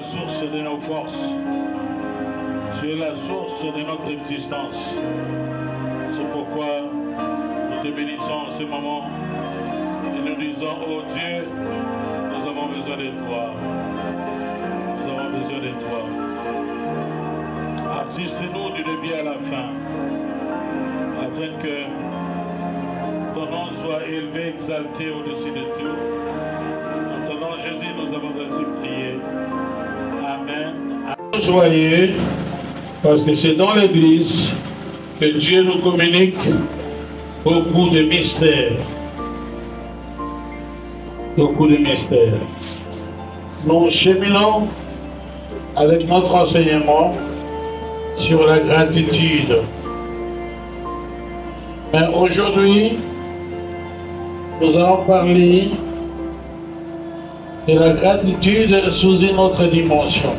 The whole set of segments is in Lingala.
source de nos forces. Tu es la source de notre existence. C'est pourquoi nous te bénissons en ce moment et nous disons, oh Dieu, nous avons besoin de toi. Nous avons besoin de toi. Assiste-nous du début à la fin, afin que ton nom soit élevé, exalté au-dessus de tout. En ton nom, Jésus, nous avons ainsi prié. Amen. Joyeux, parce que c'est dans l'Église que Dieu nous communique beaucoup de mystères. Beaucoup de mystères. Nous cheminons avec notre enseignement sur la gratitude. Mais aujourd'hui, nous allons parler de la gratitude sous une autre dimension.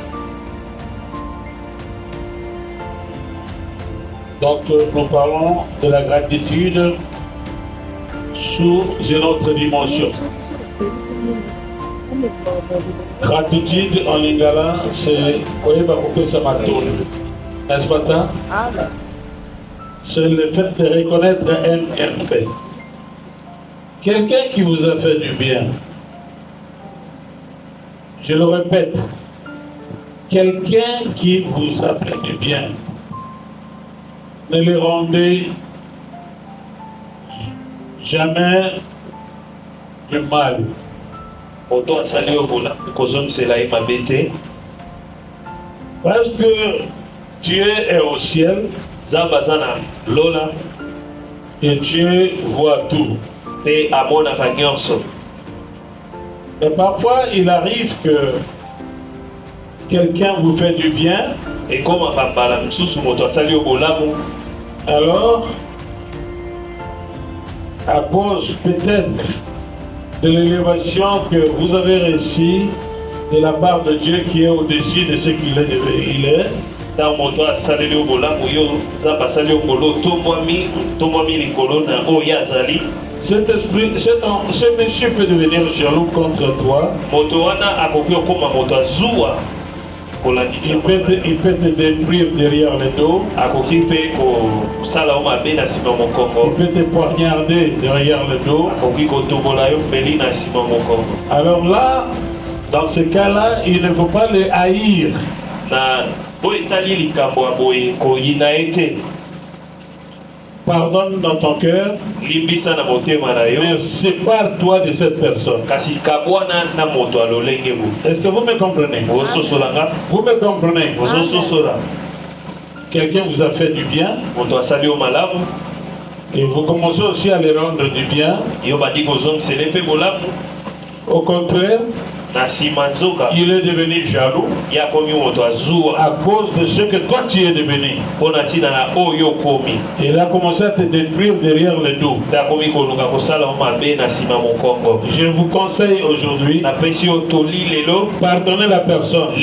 Donc, nous parlons de la gratitude sous une autre dimension. Gratitude en lingala, c'est, vous voyez, n'est-ce pas ça? C'est le fait de reconnaître un bienfait. Quelqu'un qui vous a fait du bien. Je le répète, quelqu'un qui vous a fait du bien. Ne le rendez jamais du mal. Parce que Dieu est au ciel et Dieu voit tout. Mais parfois il arrive que quelqu'un vous fait du bien. Et comme alors, à cause peut-être de l'élévation que vous avez reçue de la part de Dieu qui est au-dessus de ce qu'il est, cet esprit, ce monsieur peut devenir jaloux contre toi. Il peut te détruire derrière le dos. Il peut te poignarder derrière le dos. Alors là, dans ce cas-là, il ne faut pas le haïr. Pardonne dans ton cœur, mais sépare-toi de cette personne. Est-ce que vous me comprenez? Vous me comprenez? Quelqu'un vous a fait du bien et vous commencez aussi à le rendre du bien. Au contraire, il est devenu jaloux à cause de ce que toi tu es devenu. Et il a commencé à te détruire derrière le dos. Je vous conseille aujourd'hui, pardonnez la personne,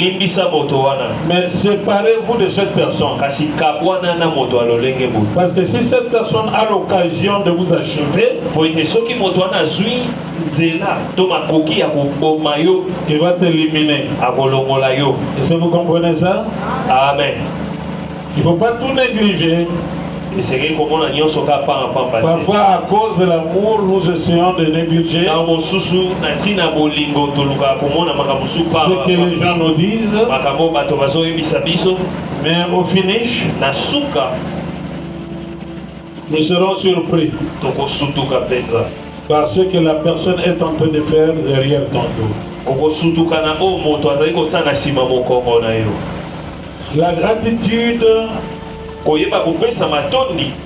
mais séparez-vous de cette personne. Parce que si cette personne a l'occasion de vous achever, il va t'éliminer. Est-ce que vous comprenez ça? Amen. Il ne faut pas tout négliger. Parfois, à cause de l'amour, nous essayons de négliger ce que les gens nous disent. Mais au finish, nous serons surpris par ce que la personne est en train de faire derrière ton dos. La gratitude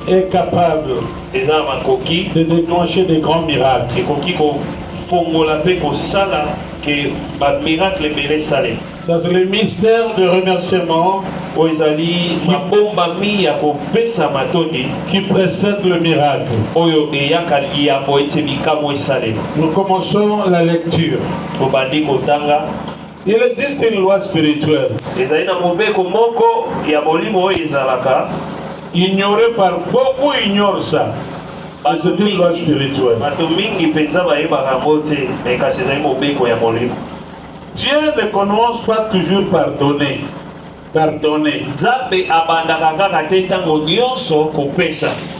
est capable de déclencher des grands miracles. Ça c'est le mystère de remerciement qui précède le miracle. Nous commençons la lecture. Il existe une loi spirituelle ignorée par beaucoup, ignore ça. C'est une loi spirituelle. Dieu ne commence pas toujours par donner. Pardonner.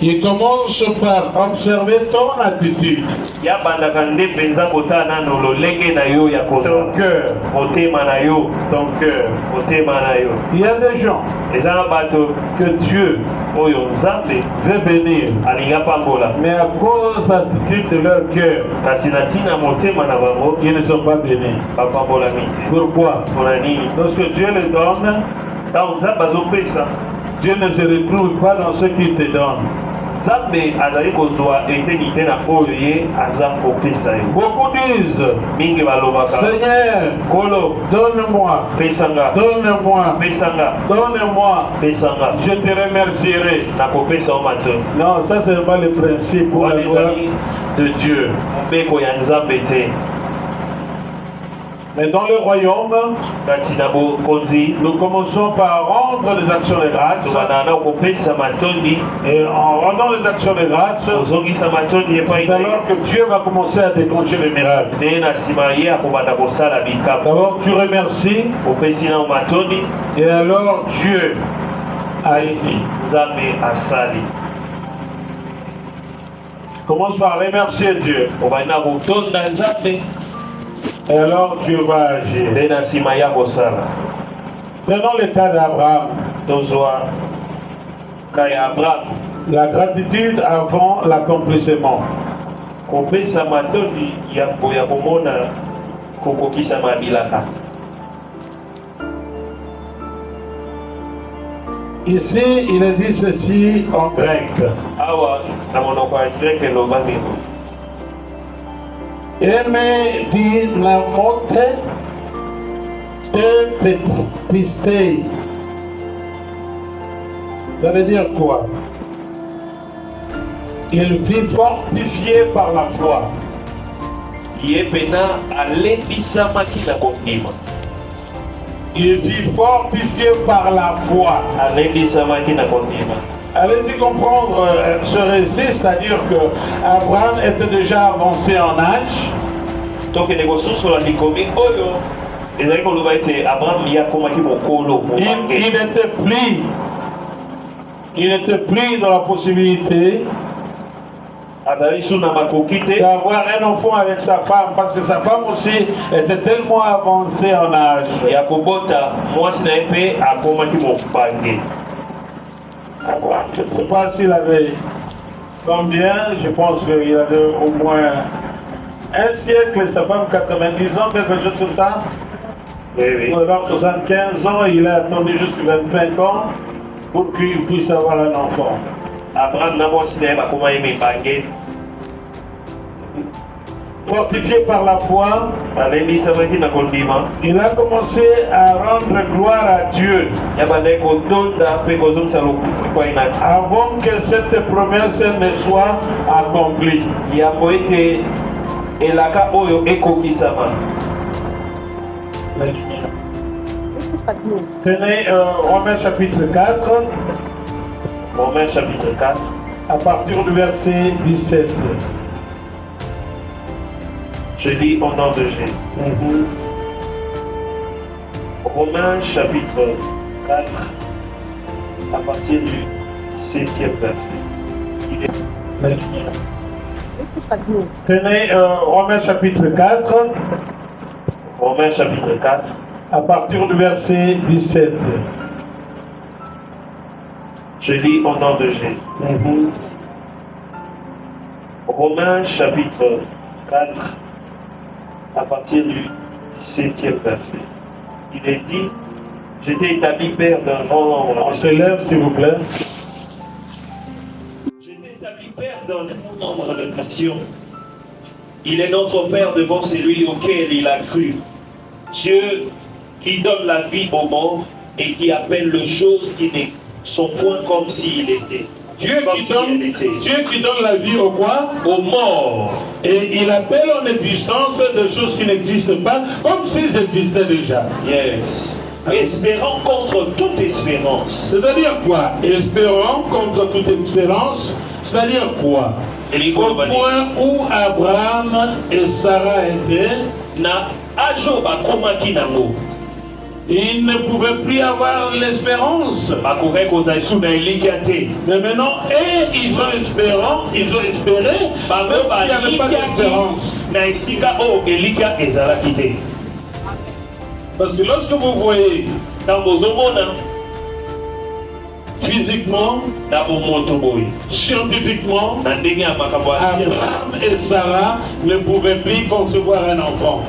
Il commence par observer ton attitude. Ton cœur. Ton cœur. Il y a des gens que Dieu veut bénir, mais à cause de l'attitude de leur cœur, ils ne sont pas bénis. Pourquoi? Lorsque Dieu les donne, Dieu ne se retrouve pas dans ce qu'il te donne. Beaucoup disent, Seigneur, donne-moi, donne-moi, je te remercierai. Non, ça c'est pas le principe pour la gloire de Dieu. Mais dans le royaume, nous commençons par rendre des actions de grâce. Et en rendant les actions de grâce, c'est alors que Dieu va commencer à déclencher les miracles. D'abord, tu remercies. Et alors, Dieu a écrit. Commence par remercier Dieu. Et alors Dieu va agir. Prenons le cas d'Abraham. La gratitude avant l'accomplissement. Ici, il est dit ceci en grec. Eme dynamote te pistei. Ça veut dire quoi? Il fut fortifié par la foi. Il fut fortifié par la foi. Allez-y comprendre ce récit, c'est-à-dire que Abraham était déjà avancé en âge. Il n'était plus dans la possibilité d'avoir un enfant avec sa femme, parce que sa femme aussi était tellement avancée en âge. Je ne sais pas s'il avait combien, je pense qu'il avait au moins un siècle, sa femme 90 ans, quelque chose comme ça. Ou alors 75 ans, il a attendu jusqu'à 25 ans pour qu'il puisse avoir un enfant. Fortifié par la foi, il a commencé à rendre gloire à Dieu avant que cette promesse ne soit accomplie. Tenez Romains chapitre 4. Romains chapitre 4. À partir du verset 17. Je lis au nom de Jésus. Romains chapitre 4, à partir du 7e verset. Tenez Romains chapitre 4. Romains chapitre 4. À partir du verset 17. Je lis au nom de Jésus. Romains chapitre 4, à partir du 17e verset. Il est dit, j'étais établi père d'un grand nombre. On se lève s'il vous plaît. J'étais établi père d'un grand nombre de nations. Il est notre Père devant celui auquel il a cru. Dieu qui donne la vie aux morts et qui appelle les choses qui ne sont point comme s'il était. Dieu qui donne la vie au quoi? Aux morts. Et il appelle en existence des choses qui n'existent pas comme s'ils existaient déjà. Yes. Espérant contre toute espérance. C'est-à-dire quoi? Espérant contre toute espérance, c'est-à-dire quoi? Au point où Abraham et Sarah étaient, Ils ne pouvaient plus avoir l'espérance. Mais maintenant, ils ont espéré, même s'il n'y avait pas d'espérance. Parce que lorsque vous voyez physiquement, scientifiquement, Abraham et Sarah ne pouvaient plus concevoir un enfant.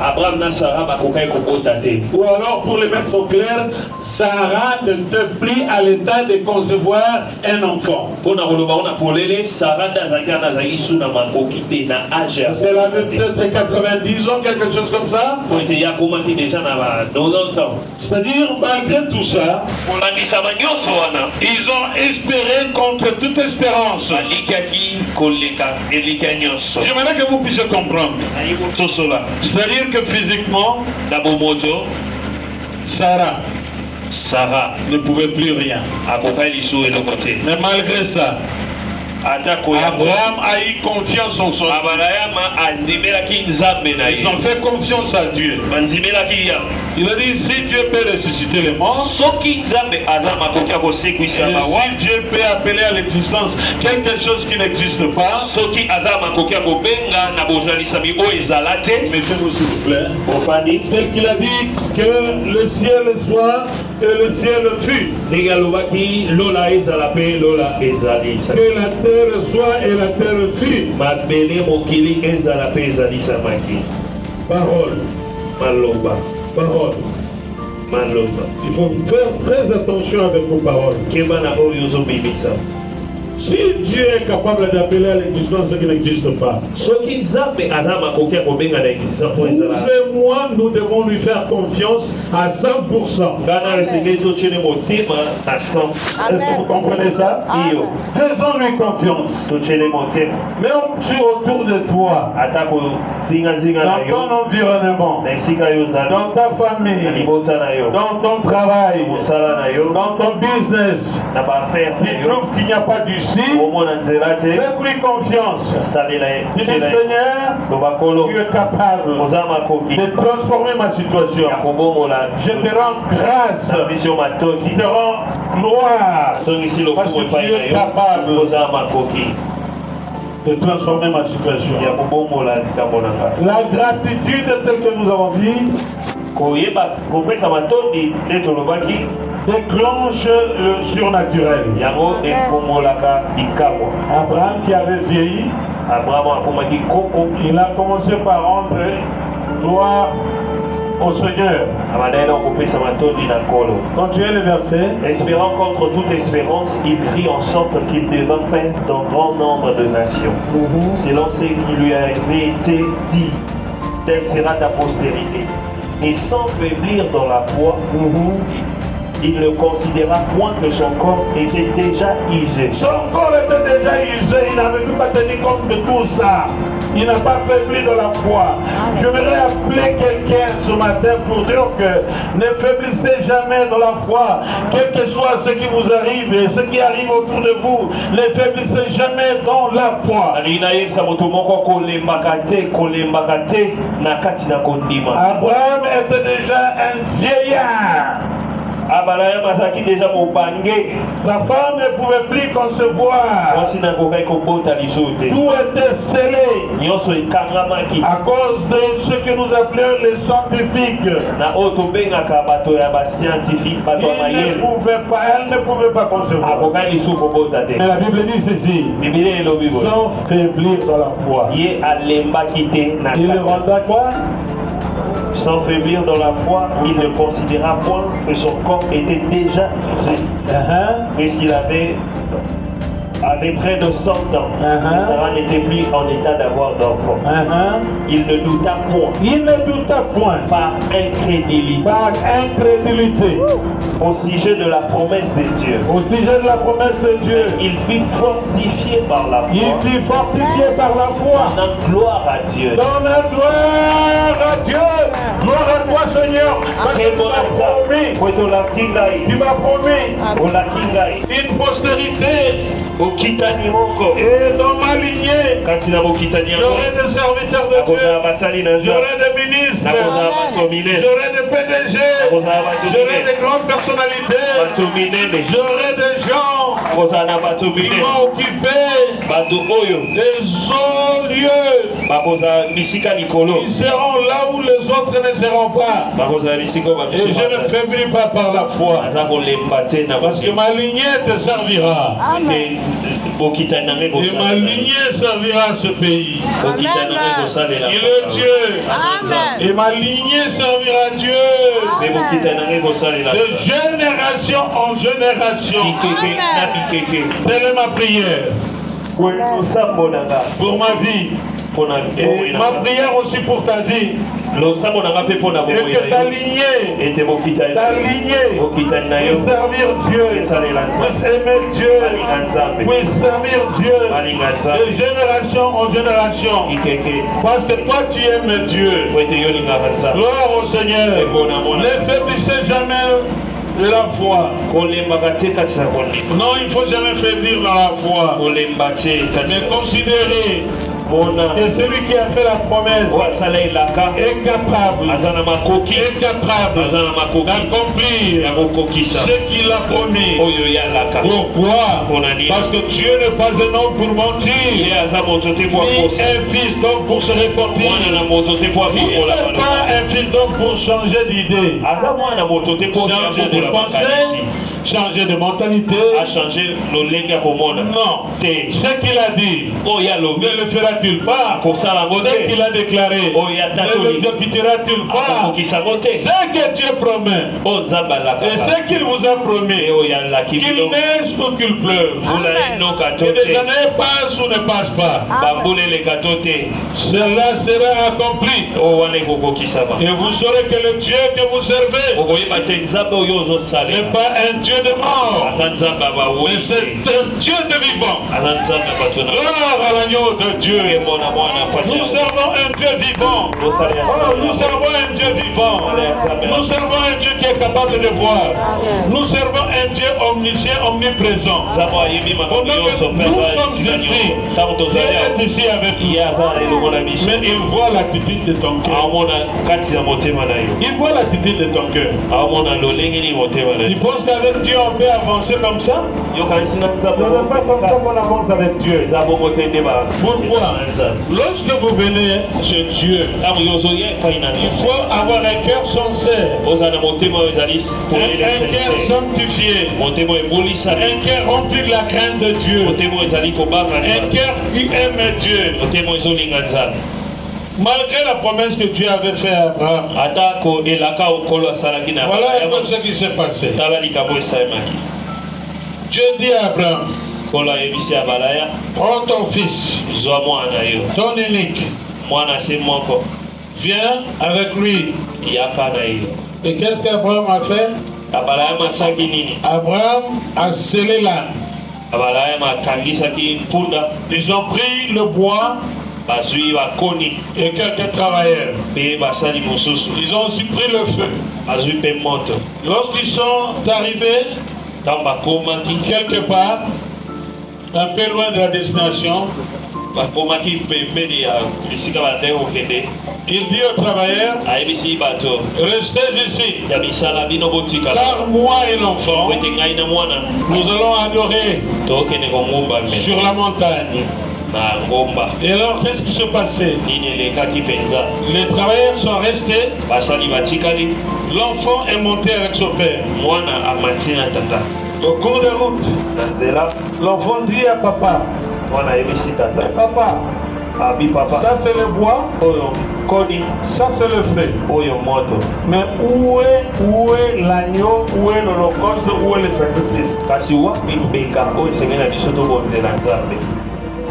Ou alors, pour les mettre au clair, Sarah n'était plus à l'état de concevoir un enfant. Elle avait peut-être 90 ans, quelque chose comme ça. C'est-à-dire, malgré tout ça, ils ont espéré contre toute espérance. J'aimerais que vous puissiez comprendre. C'est-à-dire que physiquement, Sarah ne pouvait plus rien. Mais malgré ça, Abraham a eu confiance en son Dieu. Ils ont fait confiance à Dieu. Il a dit, si Dieu peut ressusciter les morts, et si Dieu peut appeler à l'existence quelque chose qui n'existe pas, mettez-vous s'il vous plaît, tel qu'il a dit que le ciel soit et le ciel fut, que la terre soit et la terre fut. Parole. Parole. Il faut faire très attention avec vos paroles. Si Dieu est capable d'appeler à l'existence ce qui n'existe pas, vous et moi, nous devons lui faire confiance à 100%. Est-ce que vous comprenez ça? Faisons-lui confiance. Même si autour de toi, dans ton environnement, dans ta famille, dans ton travail, dans ton business, tu trouves qu'il n'y a pas d'issue, fais-lui confiance. Dis, Seigneur, tu es capable de transformer ma situation. Je te rends grâce, je te rends gloire, parce que tu es capable de transformer ma situation. La gratitude telle que nous avons dit déclenche le surnaturel. Abraham qui avait vieilli, il a commencé par rendre gloire au Seigneur. Continuez le verset. Espérant contre toute espérance, il prit en sorte qu'il devint père d'un grand nombre de nations. Selon ce qui lui avait été dit, telle sera ta postérité. Et sans faiblir dans la foi, il ne considéra point que son corps était déjà usé. Son corps était déjà usé, il n'avait plus pas tenu compte de tout ça. Il n'a pas faibli dans la foi. Je voudrais appeler quelqu'un ce matin pour dire que ne faiblissez jamais dans la foi. Quel que soit ce qui vous arrive et ce qui arrive autour de vous, ne faiblissez jamais dans la foi. Abraham était déjà un vieillard. Sa femme ne pouvait plus concevoir. Tout était scellé à cause de ce que nous appelons les scientifiques. Elle ne pouvait pas concevoir. Mais la Bible dit ceci: sans faiblir dans la foi. Il le rendra quoi? Sans faiblir dans la foi, il ne considéra point que son corps était déjà usé, puisqu'il avait près de 100 ans. Sarah n'était plus en état d'avoir d'enfant. Il ne douta point. Par incrédulité. Au sujet de la promesse de Dieu. Il fut fortifié par la foi. Donnant gloire à Dieu. Gloire à toi, Seigneur. Parce que tu m'as promis une postérité Et dans ma lignée, j'aurai des serviteurs de Dieu, j'aurai des ministres, j'aurai des PDG, j'aurai des grandes personnalités, j'aurai des gens qui vont occuper des hauts lieux. Ils seront là où les autres ne seront pas. Et je ne faiblis pas par la foi. Parce que ma lignée te servira. Amen. Et ma lignée servira à ce pays. Amen. Il est Dieu. Amen. Et ma lignée servira Dieu. Amen. De génération en génération. Telle est ma prière. Pour ma vie. Et ma prière aussi pour ta vie. Et que ta lignée puisse servir Dieu, puisse aimer Dieu, puisse servir Dieu de génération en génération. Parce que toi tu aimes Dieu. Gloire au Seigneur. Ne faiblissez jamais de la foi. Non, il ne faut jamais faiblir dans la foi. Mais considérez et celui qui a fait la promesse est capable d'accomplir ce qu'il a promis. Pourquoi? Parce que Dieu n'est pas un homme pour mentir, ni un fils d'homme pour se repentir. Il n'est pas un fils d'homme pour changer d'idée, changer de pensée, changer de mentalité. Non, ce qu'il a dit, ne le fera-t-il pas? Ce qu'il a déclaré, ne l'exécutera-t-il pas? Ce que Dieu promet et ce qu'il vous a promis, qu'il neige ou qu'il pleuve, que des années passent ou ne passent pas, cela sera accompli. Et vous saurez que le Dieu que vous servez n'est pas un Dieu de mort, mais c'est un Dieu de vivant. Gloire à l'agneau de Dieu. Nous servons un Dieu vivant. Nous servons un Dieu vivant. Nous servons un Dieu qui est capable de voir. Nous servons un Dieu omniscient, omniprésent. Pendant que nous sommes ici, Dieu est ici avec nous. Mais il voit l'attitude de ton cœur. Il voit l'attitude de ton cœur. Tu penses qu'avec Dieu on peut avancer comme ça? Ce n'est pas comme ça qu'on avance avec Dieu. Pourquoi? Lorsque vous venez chez Dieu, il faut avoir un cœur sincère, un cœur sanctifié, un cœur rempli de la crainte de Dieu, un cœur qui aime Dieu. Malgré la promesse que Dieu avait faite à Abraham, voilà un peu ce qui s'est passé. Dieu dit à Abraham, prends ton fils, ton unique, viens avec lui. Et qu'est-ce qu'Abraham a fait? Abraham a scellé l'âne. Ils ont pris le bois et quelques travailleurs. Ils ont aussi pris le feu. Lorsqu'ils sont arrivés quelque part, un peu loin de la destination, il dit aux travailleurs, restez ici, car moi et l'enfant, nous allons adorer sur la montagne. Et alors, qu'est-ce qui se passait? Les travailleurs sont restés. L'enfant est monté avec son père. Au cours de route, l'enfant dit à papa, papa, ça c'est le bois, ça c'est le feu. Mais où est l'agneau, où est l'holocauste, où est le sacrifice?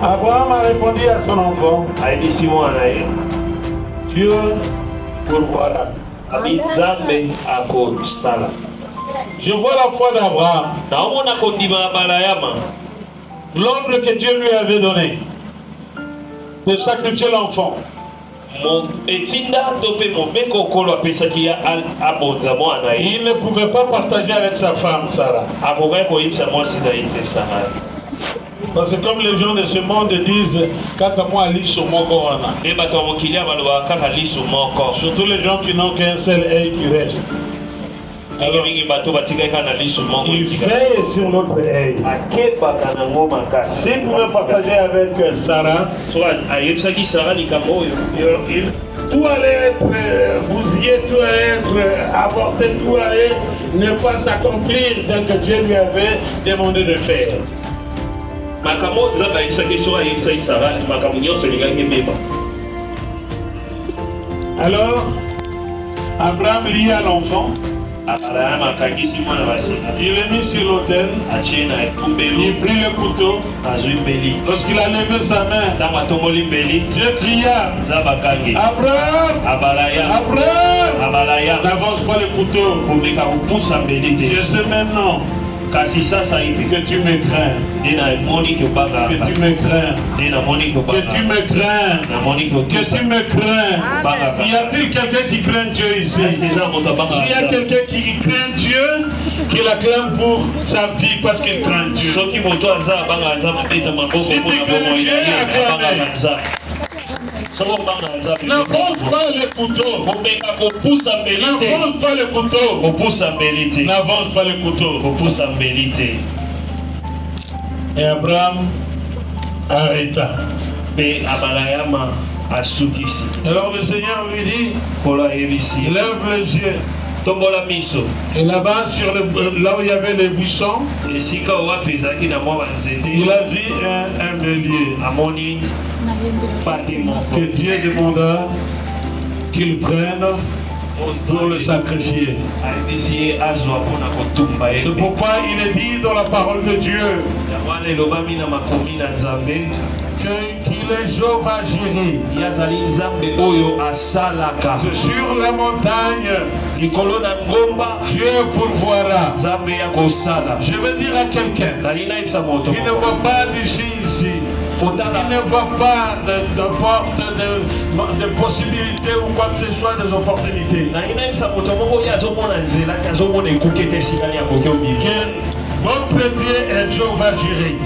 Abraham a répondu à son enfant, Dieu pourvoira. Je vois la foi d'Abraham. L'ordre que Dieu lui avait donné de sacrifier l'enfant. Il ne pouvait pas partager avec sa femme Sarah. Parce que comme les gens de ce monde disent, kaka moi ali sur mon corps. Surtout les gens qui n'ont qu'un seul œil qui reste. Alors, il veille sur l'autre œil. Si vous pouvez partager avec Sarah, tout allait être bousillé, tout allait être avorté, tout allait ne pas s'accomplir tel que Dieu lui avait demandé de faire. Alors, Abraham lia l'enfant. Il est mis sur l'autel. Il prit le couteau. Lorsqu'il a levé sa main, Dieu cria, Abraham, Abraham, n'avance pas le couteau. Je sais maintenant que tu me crains. Que tu me crains. Que tu me crains. Que tu me crains. Y a-t-il quelqu'un qui craint Dieu ici? S'il y a quelqu'un qui craint Dieu, qu'il acclame pour sa vie parce qu'il craint Dieu. Si tu crains Dieu, acclame. N'avance pas le couteau. N'avance pas le couteau. N'avance pas le couteau. Et Abraham arrêta. Alors le Seigneur lui dit, lève les yeux. Et là-bas, là où il y avait les buissons, il a vu un bélier que Dieu demanda qu'il prenne pour le sacrifier. C'est pourquoi il est dit dans la parole de Dieu qu'il est Jéhovah Jireh. Sur la montagne, Dieu pourvoira. Je veux dire à quelqu'un qui ne voit pas d'ici ici, qui ne voit pas de possibilités ou quoi que ce soit, des opportunités. Votre Dieu est Jéhovah Jireh.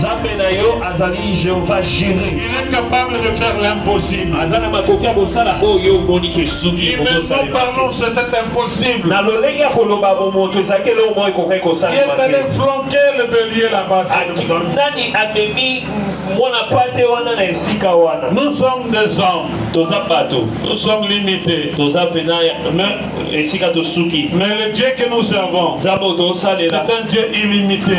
Il est capable de faire l'impossible. Et maintenant parlons, c'était impossible. Il est allé flanquer le bélier là-bas. Nous sommes des hommes. Nous sommes limités. Mais le Dieu que nous servons, c'est un Dieu illimité. Je veux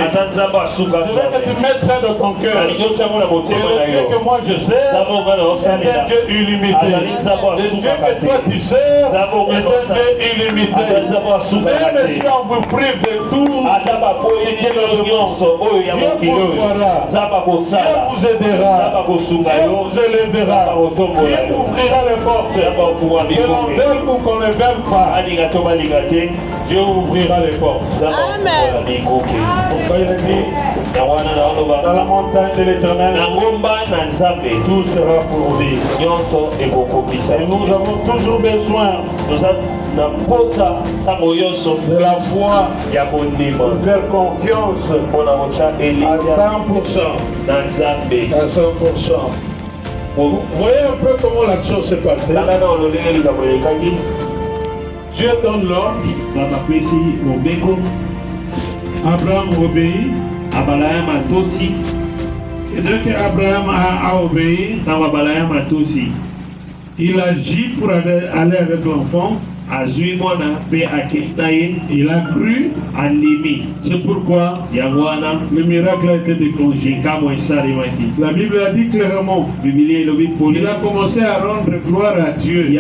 que tu mettes ça dans ton cœur. Et le Dieu que moi je sais, c'est un Dieu illimité. Le Dieu que toi tu sais, est un Dieu illimité. Même si on vous prive de tout, Dieu vous aidera. Dieu vous élèvera. Dieu ouvrira les portes. Que l'on veuille ou qu'on ne veuille pas, Dieu ouvrira les portes. Amen. Pourquoi il est dit dans la montagne de l'Éternel, tout sera pourvu. Et nous avons toujours besoin de la foi, de faire confiance à 100%. Vous voyez un peu comment l'action s'est passée. Dieu donne l'ordre. Abraham obéit. Et dès qu'Abraham a obéi, il agit pour aller avec l'enfant. Il a cru. C'est pourquoi le miracle a été déclenché. La Bible a dit clairement, il a commencé à rendre gloire à Dieu. Il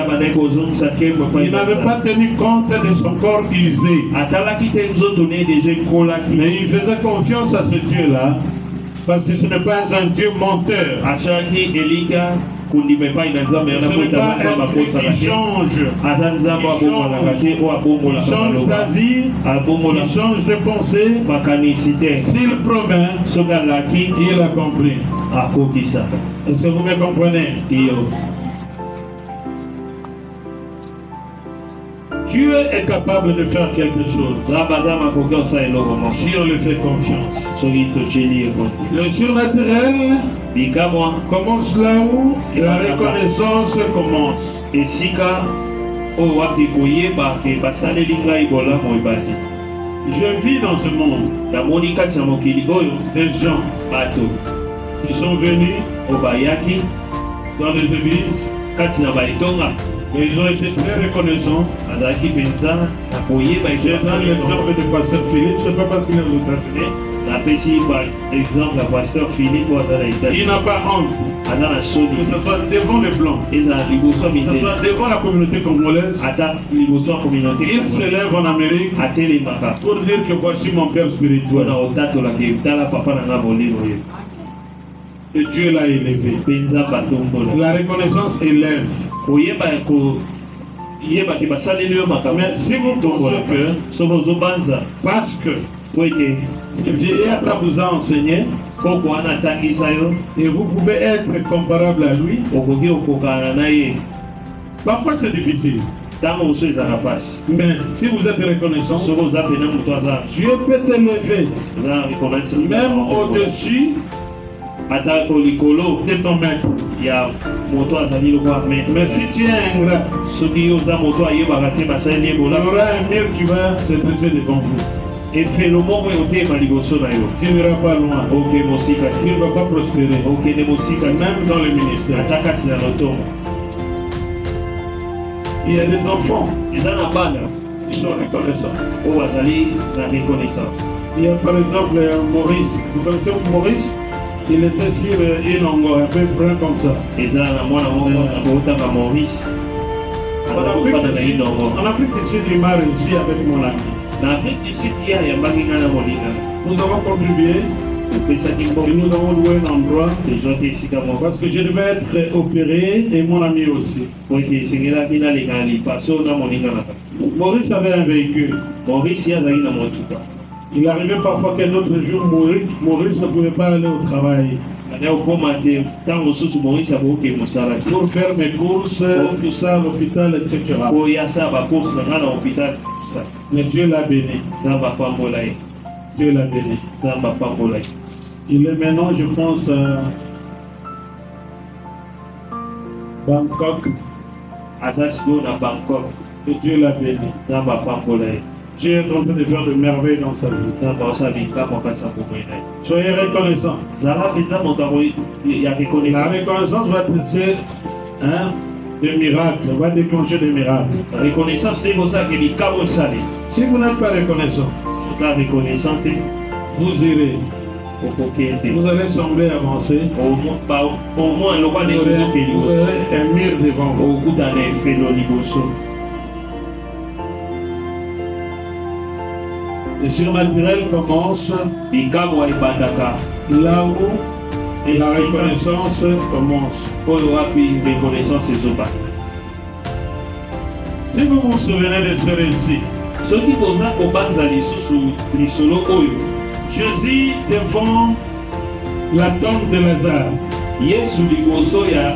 n'avait pas tenu compte de son corps usé. Mais il faisait confiance à ce Dieu-là, parce que ce n'est pas un Dieu menteur. Ce n'est pas un Dieu qui change. Il change d'avis, il change de pensée. S'il promet, il accomplit. Est-ce que vous me comprenez? Dieu est capable de faire quelque chose Rabazama kokosa eloko moko. si on lui fait confiance. Soki totyeli ye konfiance. Le surnaturel Bikamwa commence là où la reconnaissance commence. esika oyo wapi koyeba ke basaleli ngai bolamu ebandi. Je vis dans ce monde Namoni kati na mokili oyo des gens bato qui sont venus oyo bayaki dans les églises kati na baetonga et ils ont été très reconnaissants. bazalaki mpenza na koyeba J'ai donné l'exemple de Pasteur Philippe, c'est pas parce qu'il est aux États-Unis. napesi par exemple ya pasteur philipe oyo aza na Il Italie. n'a pas honte, aza na que soni ce soit devant les Blancs, ezala liboso ya que ce mindele soit devant la communauté congolaise. ata liboso ya communauté Il s'élève en Amérique atelemaka pour dire que voici mon père spirituel. mpona kotatolaka tala papa na nga molimo oyo Et Dieu l'a élevé. mpenza batombola La reconnaissance élève. koyebaki basaleli yo makambo Mais si vous pensez que soki ozobanza parce que po ete le vieillard là vous a enseigné koko wana atangisa yo et vous pouvez être comparable à lui, okoki okokana na ye parfois c'est difficile. ntango mosusu ezala mpasi Mais si vous êtes reconnaissant, soki oza pene moto aza Dieu peut t'élever oza reconnaissance même au-dessus ata kolikolo de ton maître. ya moto azali lokwa me Mais si tu es ingrat, soki yo oza moto ayebaka te basaleli ye il y bolamu aura un mur qui va se dresser devant vous. efelo moko ekotema liboso na yo Tu n'iras pas loin. oke mosika Tu te ne vas pas prospérer. okende mosika te Même dans le ministère. ata kati na lotongo Il y a des enfants eza na bana qui sont reconnaissants. oyo bazali na reconnaissance. Il y a par exemple Maurice. Vous connaissez Maurice? Il était sur Inongo, un peu brun comme ça. eza na mwana moko akotanga maurice azakofanda na inongo En Afrique du Sud, il m'a réussi avec mon ami. na afrique du sud ya yambaki ngai na molinga Nous avons contribué opesaki et mboka nous avons loué un endroit tozwa te esika moko parce que je devais être opéré et mon ami aussi. po ete esengelaki naleka na lipaso na moninga na kati. Maurice avait un véhicule. maurice ye azalaki na motuka Il arrivait parfois qu'un autre jour, Maurice ne pouvait pas aller au travail. ane okoma te ntango mosusu maurice akoke mosala te Pour faire mes courses, tout ça, à l'hôpital, etc. po ye asala bacourse na ngai na hôpital sa Mais Dieu l'a béni. nzambe apambola ye Dieu l'a béni. nzambe apambola ye Il est maintenant, je pense, à Bangkok. aza sikoyo na bangkok Et Dieu l'a béni. nzambe apambola ye Dieu est en train de faire de merveilles dans sa vie. nzambe asala bikamwa kasi ya bomoi na ye Soyez reconnaissants. zala mpenza moto ya La reconnaissance reconnaissance va pousser des miracles, va déclencher des miracles. reconnaissance te kozalaka likambo esali Si vous n'êtes pas reconnaissant, oza reconnaissant te vous irez. okokende Vous allez sembler avancer. au moins lokwa Vous neti ozokeli vous liboso aurez un mur devant vous. okutana efelo liboso Le surnaturel commence likambo ebandaka là où la esika reconnaissance commence. oyo wapi reconnaissance ezobanda Si vous vous souvenez de ce récit, soki toza kobanza lisusu lisolo oyo Jésus devant la tombe de Lazare. yesu liboso ya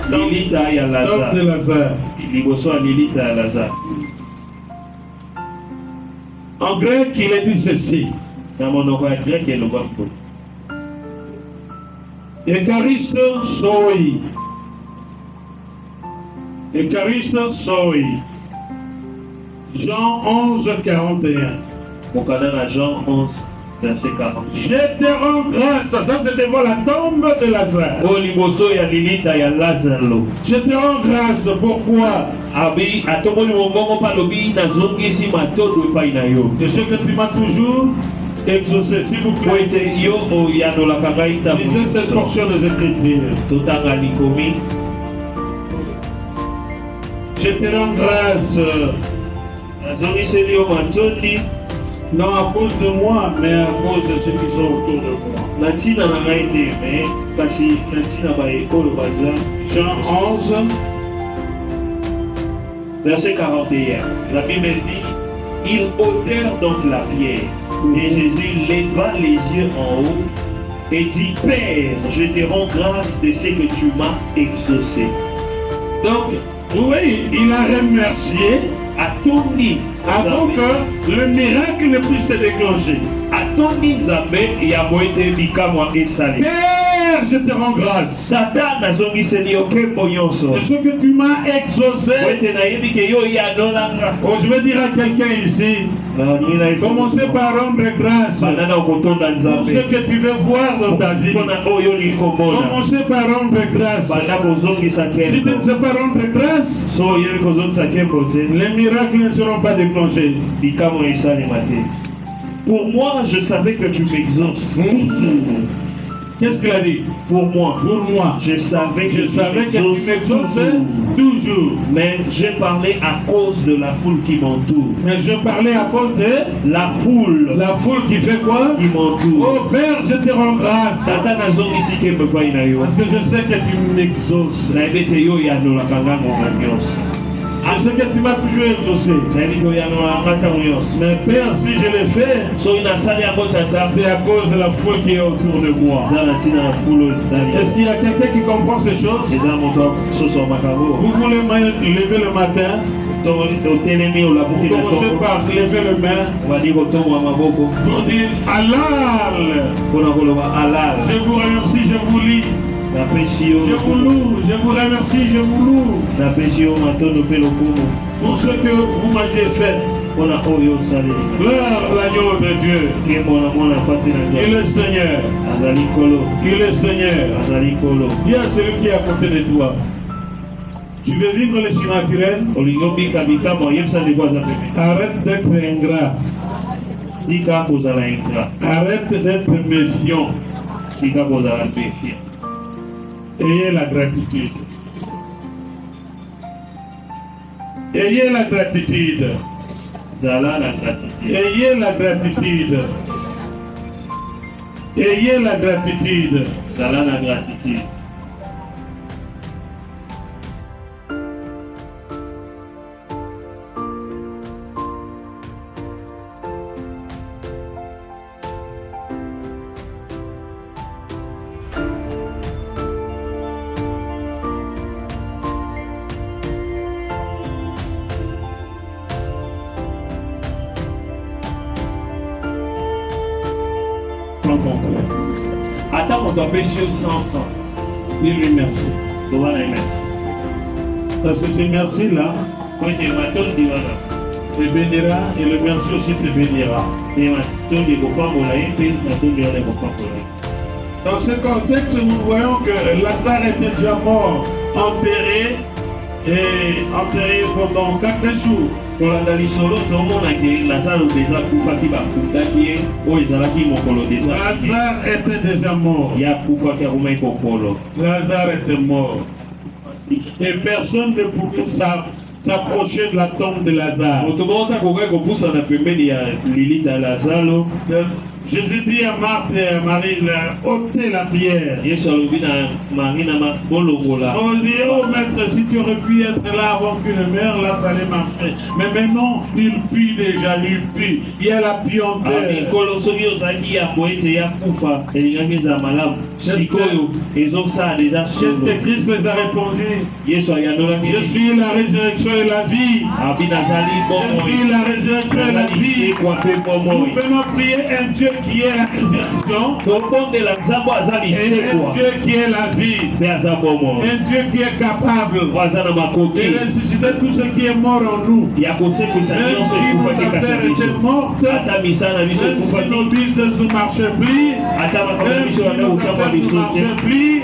lilita ya Tombe de lazare Lazare. liboso ya lilita ya lazare En grec, il est dit ceci. na monoko ya grek elobaki boye Eucharistos soi. Eucharistos soi. Jean 11, 41. mokanda na Jean 11 verset 40 Je te rends grâce. Ça, c'est devant la tombe de Lazare. oyo liboso ya lilita ya lazaro Je te rends grâce. Pourquoi? abi atomboli mongongo mpe alobi nazongisi matondo epai na yo De ce que tu m'as toujours exaucé. S'il vous po plaît, ete yo oyandolaka ngai ntango lisez cette nyonso. portion des Écritures. totanga likomi Je te rends grâce. nazongiseli yo matondi Non à cause de moi, mais à cause de ceux qui sont autour de moi. na ntina na ngai te me kasi na ntina baekolo baza Jean 11, verset 41 la Bible dit ils ôtèrent donc la pierre et Jésus leva les yeux en haut et dit Père je te rends grâce de ce que tu m'as exaucé. donc Oui, il a remercié atondi avant que le miracle ne puisse se déclencher. atondi nzambe yambo ete bikamwa esali. Père, je te rends grâce tata nazongiseli yo nkembo nyonso de ce que tu m'as exaucé. po ete nayebi ke yo yadolanga. Oh, je vais dire à quelqu'un ici, commencez par rendre grâce banana okotonda pour nzambe ce que tu veux voir dans ta vie. mpona oyo likomona Commencez par rendre grâce. banda kozongisa Si tu ne nkembo sais pas rendre grâce, so oyebi kozongisa nkembo te les miracles ne seront pas déclenchés. bikamwa esalema te. Pour moi, je savais que tu m'exauces. Qu'est-ce qu'il a dit? Pour moi, je savais que Je tu savais que tu m'exauces m'exauçais toujours. toujours. Mais j'ai parlé à cause de la foule qui m'entoure. Mais je parlais à cause de La foule qui fait quoi? qui m'entoure. Oh Père, je te rends grâce. Tata nazongisi kembe pai na yo. Parce que je sais que tu m'exauces. Nayebi ete yo yandolaka ngango na nyonso. Je sais que tu m'as toujours exaucé. Nayebi ke oyandolaka ntango nyonso. Mais Père, si je l'ai fait, Soki nasali yango tata c'est à cause de la foule qui est autour de moi. eza na ntina ya foule oyo ezali. Est-ce qu'il y a quelqu'un qui comprend ces choses? Eza moto asoso makambo. Vous voulez lever le matin? Otelemi olabuki na Commencez toko. par lever le main Wadi kotomwa maboko. pour dire halal. Mpona koloba alal. Je vous remercie, je vous lis. Napesi yo Je vous loue, je vous remercie, je vous loue napesi yo matondo mpe lokumu pour ce que vous m'avez fait. mpona oyo osaleli. Gloire à l'agneau de Dieu. nkembo na mwana pati na Il nzambe est Seigneur. azali nkolo Il est Seigneur. azali nkolo. Dis à celui qui est à côté de toi. Tu veux vivre le surnaturel? olingi obika bikamwa oyebisa ndeko aza peme. Arrête d'être ingrat. tika kozala ingrat. Arrête d'être méfiant. tika kozala méfiant. Ayez la gratitude. Ayez la gratitude. zala na gratitude. Ayez la gratitude. Ayez la gratitude. zala na gratitude. Prends ton cœur. ata moto apesi yo 100 francs Dis-lui merci. toba na ye merci. Parce que ces merci-là po ete matondi wana te bénira et le merci aussi te bénira. e matondi ekopambola ye mpe matondi wana ekopambola ye. Dans ce contexte, nous voyons que Lazare était déjà mort, enterré pendant 4 jours. kolanda lisolo tomona ke lazaro deja akufaki bakutaki ye oyo ezalaki mokolo deja Lazare était déjà mort. ye akufaki akomaki kokolo. Lazare était mort. Et personne ne pouvait s'approcher de la tombe de Lazare. moto moko ta kokai kopusana pembeni ya lilita ya lazaro. Jésus dit à Marthe et à Marie, ôtez la pierre. yesu alobi na mari na marthe bolongola. On dit, oh maître, si tu aurais pu être là avant que le meure, là ça allait marcher. Mais maintenant, il pue déjà, il pue. Il y a la puanteur. mikolo soki ozalaki yambo ete yakufa elingaki ezala malamu sikoyo ezosala deja Qu'est-ce solo. que Christ les a répondu? yesu ayandolaki Je suis la résurrection et la vie. abi nazali Je bomoi suis la résurrection et la nazali vie. sekwa mpe Nous bomoi. pouvons prier un Dieu qui est la résurrection tobondela nzambo aza et un lisekwa Dieu qui est la vie. mpe aza bomoi. Un Dieu qui est capable po aza na de makoki ressusciter tout ce qui est mort en nous. ya kosekwisa Même nyonso si nos ekufaki affaires kasi biso. étaient mortes, ata misala na biso même si nos ekufaki business ne marchaient plus, ata makambo na même biso si banda nos kokamba affaires ne biso te marchaient plus,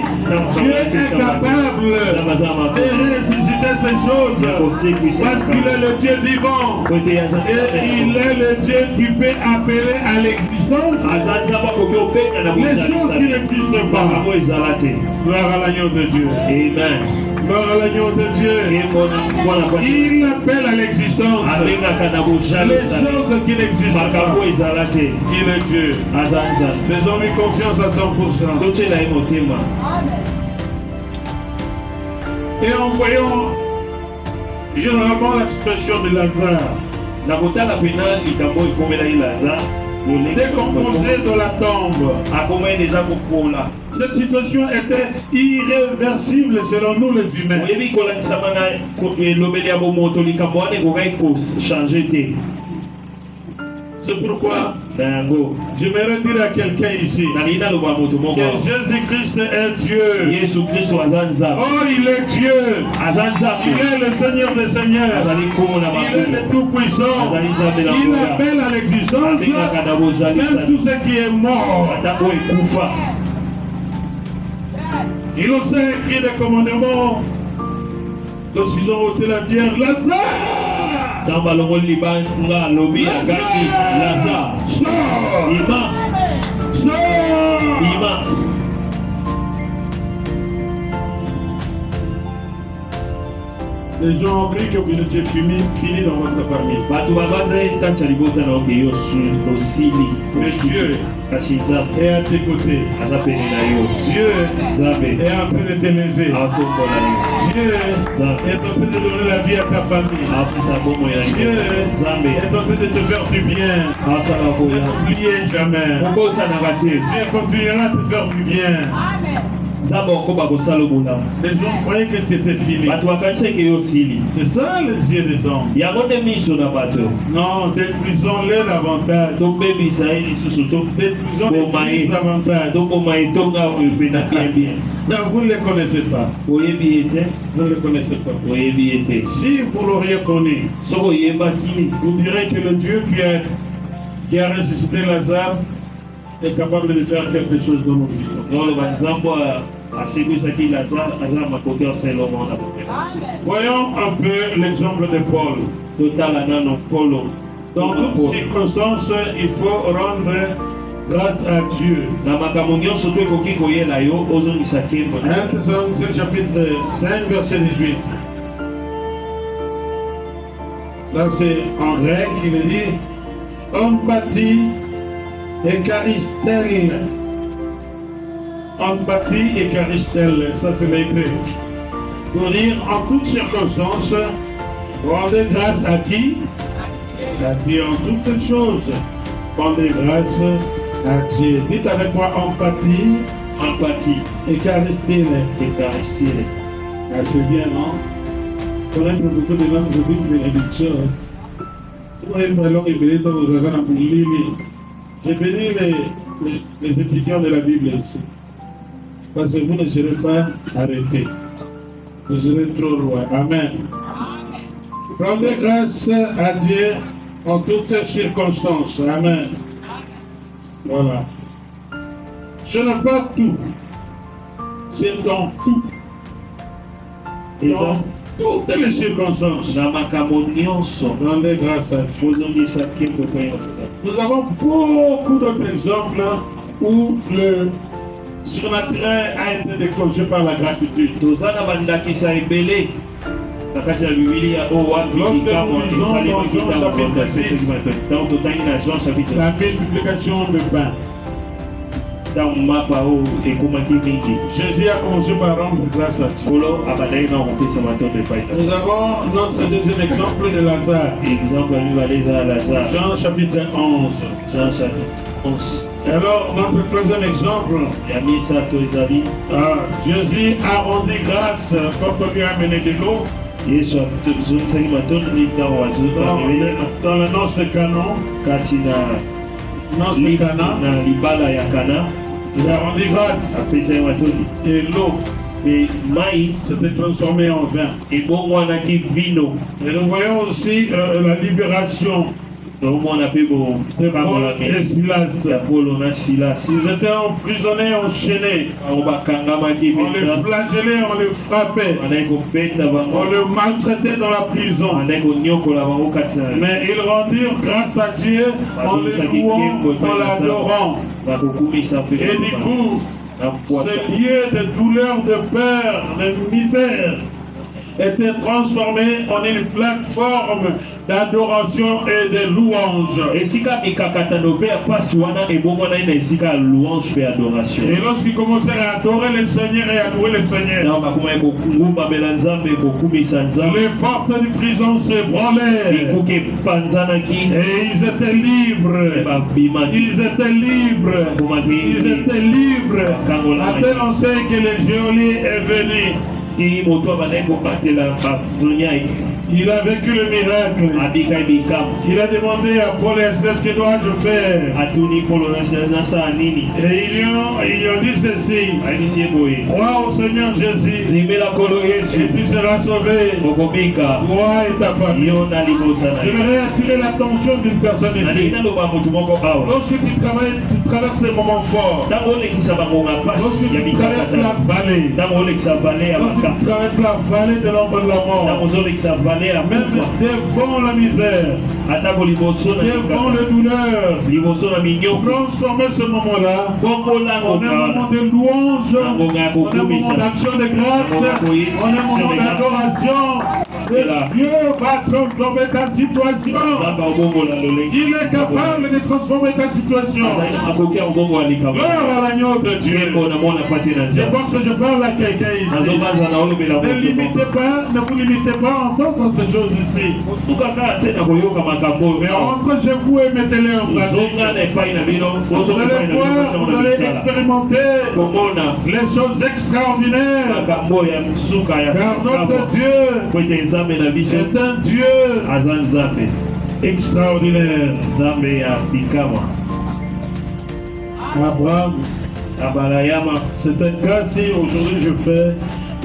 Dieu est capable nzambe aza na de makoki ressusciter ces ya choses. kosekwisa Parce qu'il est le Dieu vivant. po ete aza Et il est le Dieu qui peut appeler à l'existence aza nzambe akoki obenga na les choses qui bozalisa n'existent pas. makambo ezala te. Gloire à l'agneau de Dieu. Amen. Gloire à l'agneau de Dieu. mwana kwa Il appelle à l'existence abengaka na les bojalisa choses qui n'existent makambo pas. ezala te. Il est Dieu. aza nzambe Faisons-lui confiance à 100%. totyela ye motema. Et en voyant généralement l'expression de Lazare, na kotala pena likambo ekomelaki lazare décomposé dans la tombe. Cette situation était irréversible selon nous les humains. C'est pourquoi j'aimerais dire à quelqu'un ici que Jésus-Christ est Dieu. Oh, il est Dieu. Il est le Seigneur des Seigneurs. Il est le Tout-Puissant. Il appelle à l'existence même tout ce qui est mort. Il nous a écrit des commandements. Lorsqu'ils ont ôté la pierre, Lazare! Sors! Les gens ont cru que vous étiez fini dans votre famille. Mais Dieu est à tes côtés. Dieu est en train de t'élever. Dieu est en train de donner la vie à ta famille. Dieu est en train de te faire du bien. N'oubliez jamais. Dieu continuera de te faire du bien. Les gens croyaient que c'était fini. C'est ça les yeux des hommes. Non, détruisons-les davantage. Détruisons les davantage. Non, vous ne les connaissez pas. Vous ne les connaissez pas. Si vous l'auriez connu, vous direz que le Dieu qui a ressuscité Lazare est capable de faire quelque chose dans nos vies. Voyons un peu l'exemple de Paul. Dans toutes circonstances, il faut rendre grâce à Dieu. 1 Thessaloniciens chapitre 5, verset 18. Là, c'est en grec, il dit empathie et charistelle. Empathie et charistelle, ça c'est les Grecs. Pour dire en toutes circonstances, rendez grâce à qui? À Dieu en toutes choses. Rendez grâce à Dieu. Dites avec moi empathie et charistelle. Ah, c'est bien, non? C'est vrai que beaucoup de gens vous disent bénédiction. J'ai béni les étudiants de la Bible ici. Parce que vous ne serez pas arrêtés. Vous serez trop loin. Amen. Rendez grâce à Dieu en toutes circonstances. Amen. Voilà. Ce n'est pas tout. C'est dans tout. Dans toutes les circonstances. Rendez grâce à Dieu. Nous avons beaucoup d'autres exemples où le surnaturel a été déclenché par la gratitude. Lorsque nous lisons dans Jean chapitre 6, la multiplication de pain. Jésus a commencé par rendre grâce à Dieu. Nous avons notre deuxième exemple de Lazare. Jean chapitre 11. Alors, notre troisième exemple, Jésus a rendu grâce quand on lui a amené de l'eau dans le nord de Canaan. Il a rendu grâce et l'eau s'était transformée en vin. Et nous voyons aussi la libération de Paul et Silas. Ils étaient emprisonnés, enchaînés. On les flagellait, on les frappait. On les maltraitait dans la prison. Mais ils rendirent grâce à Dieu en les louant, en l'adorant. Et du coup, ce lieu de douleur, de peur, de misère était transformée en une plateforme d'adoration et de louange. esika mikakatano mpe ya pasi wana ebongwana na esika ya louange mpe adoration. Et lorsqu'ils commençaient à adorer le Seigneur et à louer le Seigneur, na bakomaki kokumbamela nzambe kokumisa nzambe, les portes de prison se branlaient ekuke epanzanaki et ils étaient libres. babimaki Ils étaient libres. Ils étaient libres. À tel enseigne que le geôlier est venu. ti moto abandaki kobatela bazoniai Il a vécu le miracle. abikai bikamo Il a demandé à Paul et Esther ce que dois-je faire. atuni polo nasala nini Et ils lui ont dit ceci: ayebisi ye boye crois au Seigneur Jésus zimela kolo et yesu tu seras sauvé, okobika toi et ta famille. yo na libota na yo. J'aimerais attirer l'attention d'une personne nalingi ici. naloba motu moko awa Lorsque tu traverses des moments forts, ntango olekisa bangonga pasi lorsque ya tu traverses la mikakatano, vallée, ntango olekisa vale ya lorsque baka, tu traverses la vallée de l'ombre de la ntango mort, ozolekisa vale ya même kufa, devant la misère, atako liboso na devant mikaka, les douleurs, liboso na minyoko, transformer ce moment-là bongolango en un moment kala de louange, en un moment d'action de grâce, en un moment d'adoration. Et Dieu va transformer ta situation. nzambe obongola lolenge Il est capable de transformer ta situation. azali akoki abongola likambo Gloire à l'agneau de Dieu. yeko namona pate na Je nzambe pense que je parle à quelqu'un ici. nazobanza na olobela Ne limitez pas, ne vous limitez pas en entendre ces choses ici. mosuka kaka te na koyoka makambo Mais oyo entre chez vous et mettez-les en pratique. zonga na epai na bino Vous ozoka allez epai na voir, bino vous na allez misala expérimenter komona les choses extraordinaires. makambo ya suka ya Car notre makambo Dieu po ete nzambe na biso est un Dieu aza nzambe extraordinaire. nzambe ya bikamwa Abraham, abalayama. c'est un cas si aujourd'hui je fais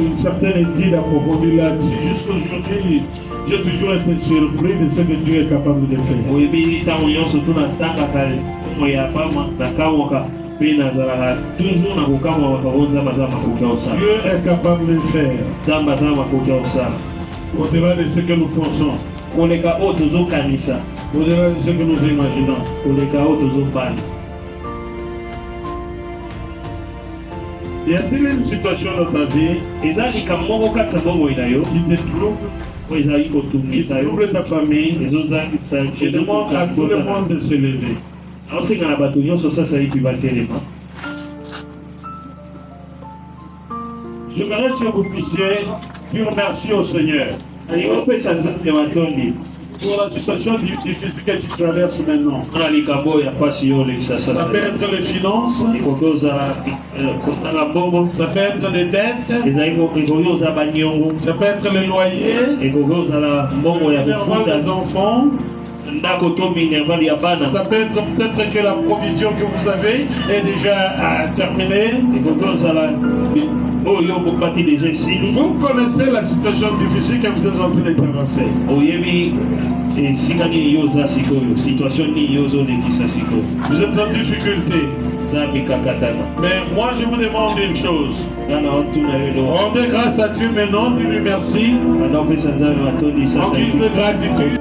une certaine étude approfondie là-dessus. Jusqu'aujourd'hui, j'ai toujours été surpris de ce que Dieu est capable de faire. oyebi ntango nyonso tunatangaka mo ya pama nakamwaka mpe nazalaka toujours na kokamwa makambo nzambe aza makoki ya kosala Dieu est capable de le faire nzambe aza makoki ya kosala au-delà de ce que nous pensons, koleka oyo tozokanisa au-delà de ce que nous imaginons. koleka oyo tozopana. Y a-t-il une situation dans ta vie eza likambo moko kati ya bomoi na yo qui te trouble, oyo ezali qui kotungisa yo trouble ta famille? ezozangisa Je demande à tout le monde de se lever. aosenga na bato nyonso sasa yipi batelema. J'aimerais que vous puissiez dire merci au Seigneur alingi opesa nzambe matondi pour la situation difficile que tu traverses maintenant. na likambo ya pasi yo olekisa Ça sasa peut être les finances, ekoki ozala kotanga mbongo, ça peut être des dettes, ekoki ozala baniongo, ça peut être les loyers, ekoki ozala mbongo ya l'intervalle des kofuta enfants, ndako to minerval ya bana, ça peut être peut-être que la provision que vous avez est déjà terminée. ekoki ozala oyo bokaki deja esili, Vous connaissez la situation difficile que vous êtes en train de traverser. oyebi esika nini yo oza sikoyo, situation nini yo ozolekisa sikoyo, Vous êtes en difficulté. za mikakatana. Mais moi, je vous demande une chose. Ngana otuna yo elo Rendez grâce à Dieu maintenant, dis-lui merci. anda opesa nzambe matondi En sasa guise de gratitude.